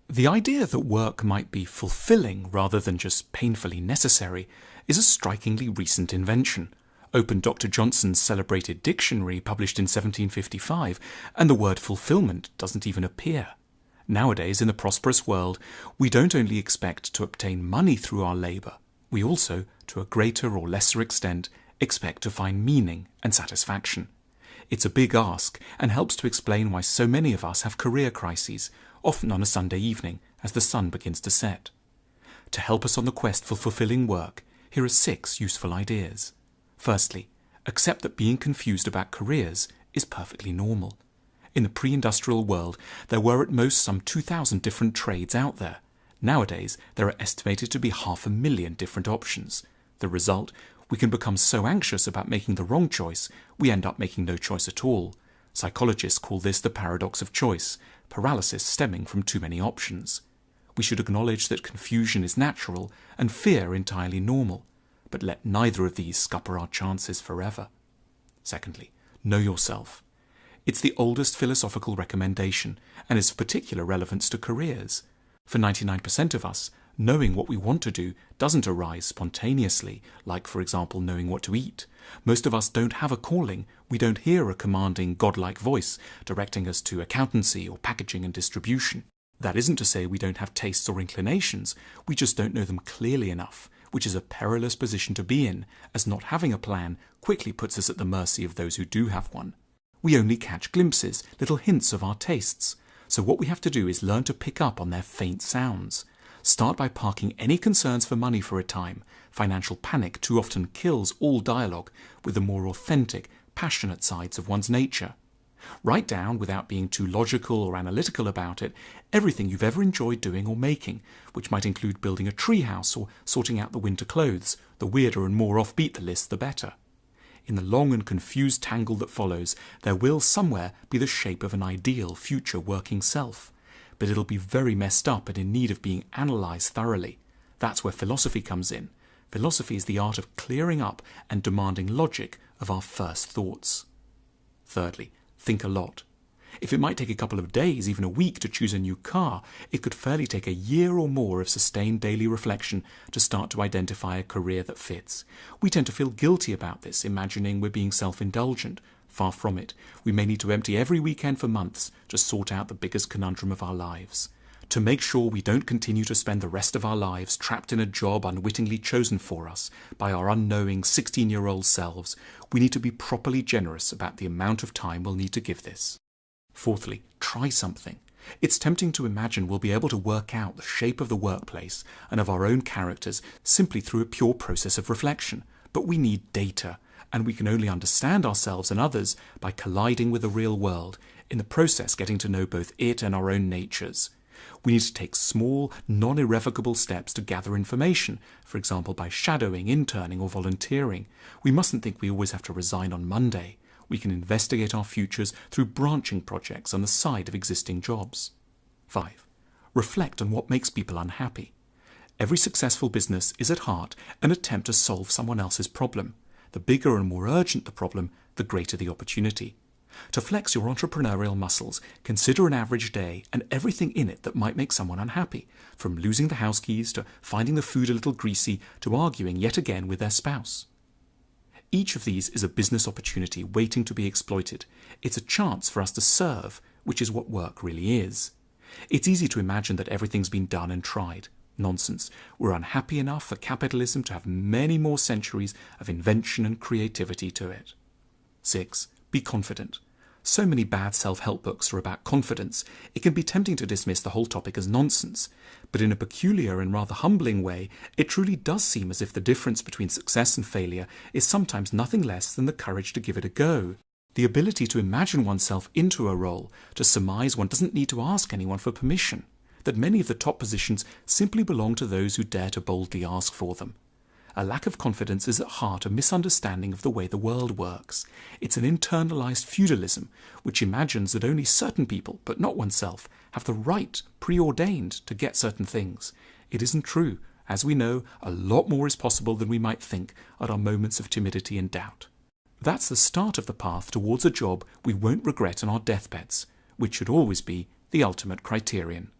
The idea that work might be fulfilling rather than just painfully necessary is a strikingly recent invention. Open Dr. Johnson's celebrated dictionary published in 1755, and the word fulfillment doesn't even appear. Nowadays, in the prosperous world, we don't only expect to obtain money through our labour, we also, to a greater or lesser extent, expect to find meaning and satisfaction. It's a big ask and helps to explain why so many of us have career crises, often on a Sunday evening as the sun begins to set. To help us on the quest for fulfilling work, here are 6 useful ideas. Firstly, accept that being confused about careers is perfectly normal. In the pre-industrial world, there were at most some 2,000 different trades out there. Nowadays, there are estimated to be 500,000 different options. The result, we can become so anxious about making the wrong choice, we end up making no choice at all. Psychologists call this the paradox of choice, paralysis stemming from too many options. We should acknowledge that confusion is natural and fear entirely normal, but let neither of these scupper our chances forever. Secondly, know yourself. It's the oldest philosophical recommendation and is of particular relevance to careers. For 99% of us, knowing what we want to do doesn't arise spontaneously, like, for example, knowing what to eat. Most of us don't have a calling. We don't hear a commanding, godlike voice directing us to accountancy or packaging and distribution. That isn't to say we don't have tastes or inclinations. We just don't know them clearly enough, which is a perilous position to be in, as not having a plan quickly puts us at the mercy of those who do have one. We only catch glimpses, little hints of our tastes. So what we have to do is learn to pick up on their faint sounds. Start by parking any concerns for money for a time. Financial panic too often kills all dialogue with the more authentic, passionate sides of one's nature. Write down, without being too logical or analytical about it, everything you've ever enjoyed doing or making, which might include building a treehouse or sorting out the winter clothes. The weirder and more offbeat the list, the better. In the long and confused tangle that follows, there will somewhere be the shape of an ideal future working self. But it'll be very messed up and in need of being analysed thoroughly. That's where philosophy comes in. Philosophy is the art of clearing up and demanding logic of our first thoughts. Thirdly, think a lot. If it might take a couple of days, even a week, to choose a new car, it could fairly take a year or more of sustained daily reflection to start to identify a career that fits. We tend to feel guilty about this, imagining we're being self-indulgent. Far from it. We may need to empty every weekend for months to sort out the biggest conundrum of our lives. To make sure we don't continue to spend the rest of our lives trapped in a job unwittingly chosen for us by our unknowing 16-year-old selves, we need to be properly generous about the amount of time we'll need to give this. Fourthly, try something. It's tempting to imagine we'll be able to work out the shape of the workplace and of our own characters simply through a pure process of reflection. But we need data, and we can only understand ourselves and others by colliding with the real world, in the process getting to know both it and our own natures. We need to take small, non-irrevocable steps to gather information, for example by shadowing, interning or volunteering. We mustn't think we always have to resign on Monday. We can investigate our futures through branching projects on the side of existing jobs. 5. Reflect on what makes people unhappy. Every successful business is at heart an attempt to solve someone else's problem. The bigger and more urgent the problem, the greater the opportunity. To flex your entrepreneurial muscles, consider an average day and everything in it that might make someone unhappy, from losing the house keys to finding the food a little greasy to arguing yet again with their spouse. Each of these is a business opportunity waiting to be exploited. It's a chance for us to serve, which is what work really is. It's easy to imagine that everything's been done and tried. Nonsense. We're unhappy enough for capitalism to have many more centuries of invention and creativity to it. 6. Be confident. So many bad self-help books are about confidence, it can be tempting to dismiss the whole topic as nonsense. But in a peculiar and rather humbling way, it truly does seem as if the difference between success and failure is sometimes nothing less than the courage to give it a go. The ability to imagine oneself into a role, to surmise one doesn't need to ask anyone for permission, that many of the top positions simply belong to those who dare to boldly ask for them. A lack of confidence is at heart a misunderstanding of the way the world works. It's an internalized feudalism which imagines that only certain people, but not oneself, have the right, preordained, to get certain things. It isn't true. As we know, a lot more is possible than we might think at our moments of timidity and doubt. That's the start of the path towards a job we won't regret on our deathbeds, which should always be the ultimate criterion.